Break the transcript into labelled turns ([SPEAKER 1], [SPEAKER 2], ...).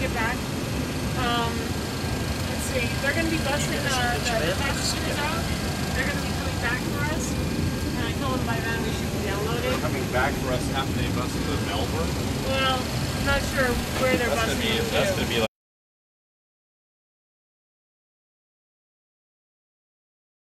[SPEAKER 1] get back. Let's see. They're going to be busting the passengers out. They're going to be coming back for us. And I told them by then we should be downloaded.
[SPEAKER 2] Coming back for us after they busted the Melbourne.
[SPEAKER 1] Well, I'm not sure where they're busting.
[SPEAKER 2] That's gonna be